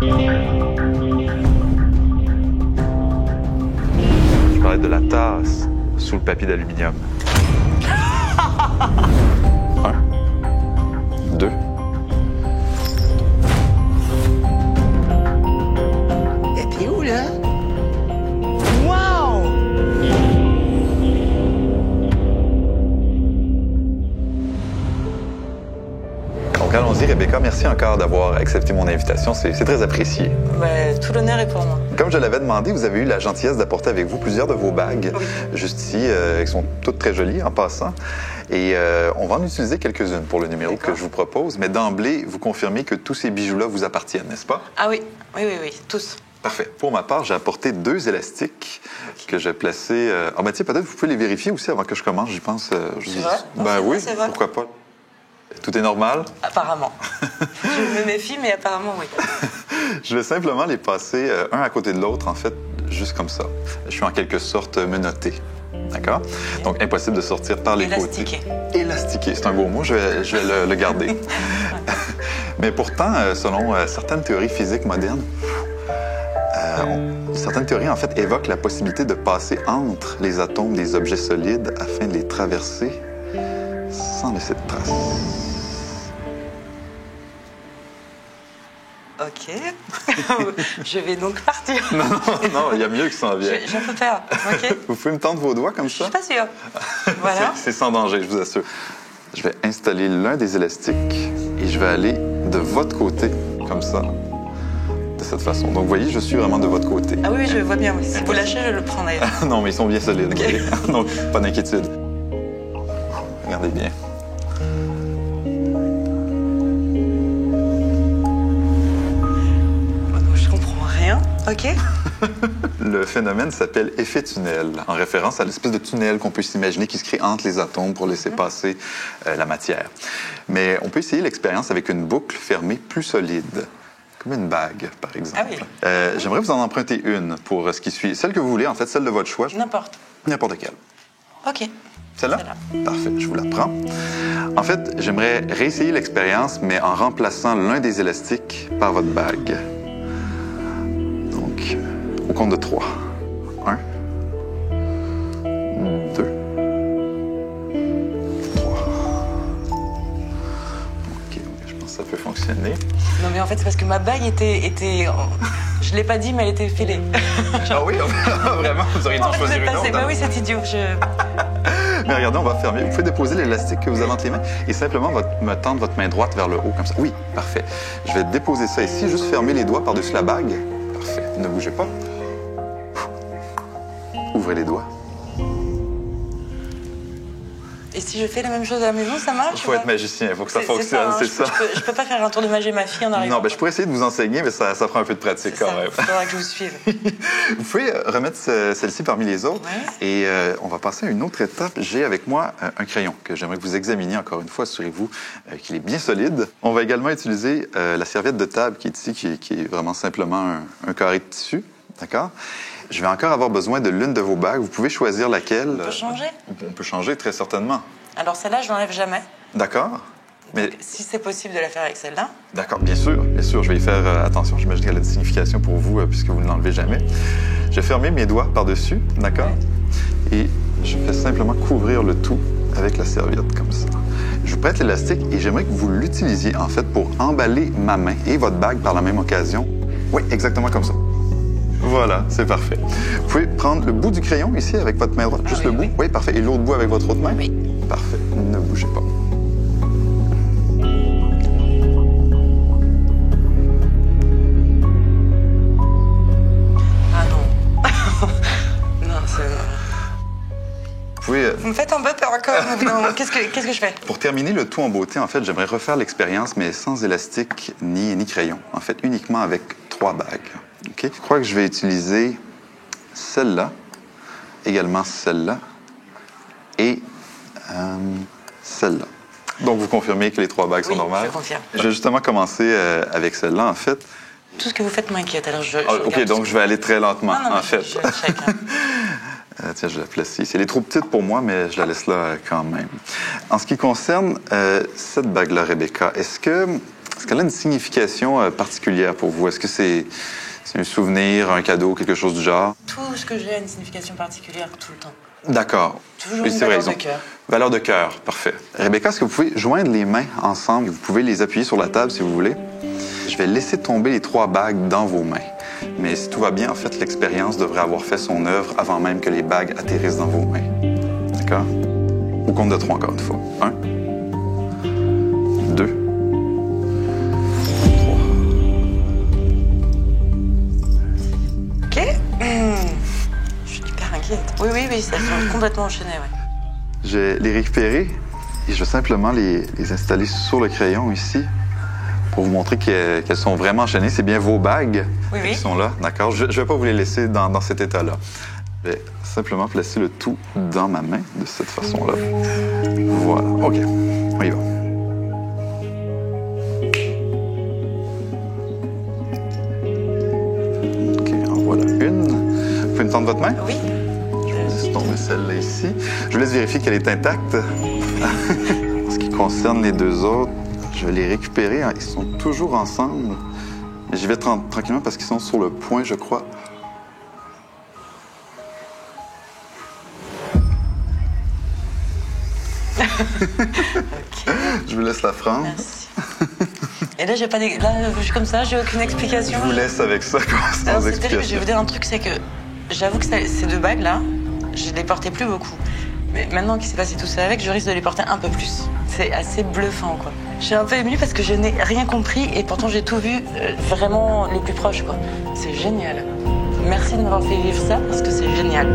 Je parlais de la tasse sous le papier d'aluminium. 1, 2. T'es où, là? Wow! Donc allons-y, Rebecca. Merci encore d'avoir accepté mon invitation. C'est très apprécié. Ben, tout l'honneur est pour moi. Comme je l'avais demandé, vous avez eu la gentillesse d'apporter avec vous plusieurs de vos bagues. Oui. Juste ici, qui sont toutes très jolies en passant. Et on va en utiliser quelques-unes pour le numéro que je vous propose. Mais d'emblée, vous confirmez que tous ces bijoux-là vous appartiennent, n'est-ce pas? Ah oui, oui, tous. Parfait. Pour ma part, j'ai apporté 2 élastiques que j'ai placés... Ah ben tiens, peut-être vous pouvez les vérifier aussi avant que je commence, j'y pense. C'est vrai? Non, Ben c'est oui, vrai, c'est vrai. pourquoi pas. Tout est normal? Apparemment. Je me méfie, mais apparemment, oui. Je vais simplement les passer un à côté de l'autre, en fait, juste comme ça. Je suis en quelque sorte menotté. D'accord? Donc, impossible de sortir par les Élastiqué. côtés. Élastiqué. C'est un beau mot, je vais le garder. Mais pourtant, selon certaines théories physiques modernes, certaines théories, en fait, évoquent la possibilité de passer entre les atomes des objets solides afin de les traverser sans laisser de traces. OK. Je vais donc partir. Non, il y a mieux qui s'en vient. J'ai un peu peur. OK? Vous pouvez me tendre vos doigts comme Je ça? suis pas sûre. Voilà. C'est sans danger, je vous assure. Je vais installer l'un des élastiques et je vais aller de votre côté, comme ça, de cette façon. Donc, vous voyez, je suis vraiment de votre côté. Ah oui, je vois bien. Oui. Si vous lâchez, je le prends d'ailleurs. Non, mais ils sont bien solides. OK. Voyez. Donc, pas d'inquiétude. Regardez bien. Je comprends rien. OK? Le phénomène s'appelle effet tunnel, en référence à l'espèce de tunnel qu'on peut s'imaginer qui se crée entre les atomes pour laisser passer la matière. Mais on peut essayer l'expérience avec une boucle fermée plus solide, comme une bague, par exemple. Ah oui. J'aimerais vous en emprunter une pour ce qui suit. Celle que vous voulez, en fait, celle de votre choix. N'importe. N'importe quelle. OK. Celle-là? Parfait, je vous la prends. En fait, j'aimerais réessayer l'expérience, mais en remplaçant l'un des élastiques par votre bague. Donc, au compte de 3. 1, 2, 3. OK, je pense que ça peut fonctionner. Non, mais en fait, c'est parce que ma bague était... Je l'ai pas dit, mais elle était fêlée. Ah oui, vraiment, vous auriez dû en choisir une autre. Bah oui, c'est idiot. Mais regardez, on va fermer. Vous pouvez déposer l'élastique que vous avez entre les mains et simplement me tendre votre main droite vers le haut, comme ça. Oui, parfait. Je vais déposer ça ici, juste fermer les doigts par-dessus la bague. Parfait. Ne bougez pas. Ouvrez les doigts. Et si je fais la même chose à la maison, ça marche? Il faut être magicien, il faut que ça fonctionne, c'est ça. Je peux pas faire un tour de magie à ma fille en arrivant. Non, ben, je pourrais essayer de vous enseigner, mais ça prend un peu de pratique quand même. Il faudra que je vous suive. Vous pouvez remettre celle-ci parmi les autres. Ouais. Et on va passer à une autre étape. J'ai avec moi un crayon que j'aimerais que vous examiniez encore une fois. Assurez-vous qu'il est bien solide. On va également utiliser la serviette de table qui est ici, qui est vraiment simplement un carré de tissu. D'accord? Je vais encore avoir besoin de l'une de vos bagues. Vous pouvez choisir laquelle. On peut changer? On peut changer, très certainement. Alors celle-là, je l'enlève jamais. D'accord? Mais... Donc, si c'est possible de la faire avec celle-là. D'accord, bien sûr, je vais y faire attention. J'imagine qu'elle a une signification pour vous, puisque vous ne l'enlevez jamais. Je vais fermer mes doigts par-dessus, d'accord? Ouais. Et je fais simplement couvrir le tout avec la serviette, comme ça. Je vous prête l'élastique et j'aimerais que vous l'utilisiez, en fait, pour emballer ma main et votre bague par la même occasion. Oui, exactement comme ça. Voilà, c'est parfait. Vous pouvez prendre le bout du crayon ici avec votre main droite, juste le bout. Oui. Oui, parfait. Et l'autre bout avec votre autre main? Oui. Parfait. Ne bougez pas. Ah non. Non, c'est... Vous pouvez... Vous me faites un peu peur encore. Qu'est-ce que je fais? Pour terminer le tout en beauté, en fait, j'aimerais refaire l'expérience, mais sans élastique ni crayon. En fait, uniquement avec 3 bagues. Okay? Je crois que je vais utiliser celle-là, également celle-là et celle-là. Donc, vous confirmez que les 3 bagues sont normales? Oui, je confirme. Je vais justement commencer avec celle-là, en fait. Tout ce que vous faites m'inquiète, alors je OK, donc je vais aller très lentement, non, en fait. Je check, hein. Tiens, je la place ici. Elle est trop petite pour moi, mais je la laisse là quand même. En ce qui concerne cette bague-là, Rebecca, est-ce que est-ce qu'elle a une signification particulière pour vous? Est-ce que c'est un souvenir, un cadeau, quelque chose du genre? Tout ce que j'ai a une signification particulière tout le temps. D'accord. Toujours Oui, une c'est vrai, valeur ils ont- de cœur. Valeur de cœur, parfait. Rebecca, est-ce que vous pouvez joindre les mains ensemble? Vous pouvez les appuyer sur la table si vous voulez. Je vais laisser tomber les 3 bagues dans vos mains. Mais si tout va bien, en fait, l'expérience devrait avoir fait son œuvre avant même que les bagues atterrissent dans vos mains. D'accord? Au compte de 3, encore une fois. 1, 2, 3. Ok. Je suis hyper inquiète. Oui, ça sont complètement enchaîné, ouais. Je vais les récupérer et je vais simplement les installer sur le crayon ici pour vous montrer qu'elles sont vraiment enchaînées. C'est bien vos bagues Oui. qui sont là, d'accord? Je ne vais pas vous les laisser dans cet état-là. Je vais simplement placer le tout dans ma main de cette façon-là. Voilà, OK. On y va. OK, en voilà une. Vous pouvez me tendre votre main? Oui. Laisse tomber celle-là ici. Je vous laisse vérifier qu'elle est intacte. En ce qui concerne les 2 autres, je vais les récupérer. Ils sont toujours ensemble. Mais j'y vais tranquillement parce qu'ils sont sur le point, je crois. Je vous laisse la prendre. Merci. Et là, j'ai pas là, je suis comme ça, j'ai aucune explication. Je vous laisse avec ça, Alors, sans c'est terrible, je explication. vais vous dire un truc, c'est que j'avoue que ces 2 bagues-là, je les portais plus beaucoup. Mais maintenant qu'il s'est passé tout ça avec, je risque de les porter un peu plus. C'est assez bluffant, quoi. Je suis un peu émue parce que je n'ai rien compris et pourtant j'ai tout vu vraiment les plus proches, quoi. C'est génial. Merci de m'avoir fait vivre ça parce que c'est génial.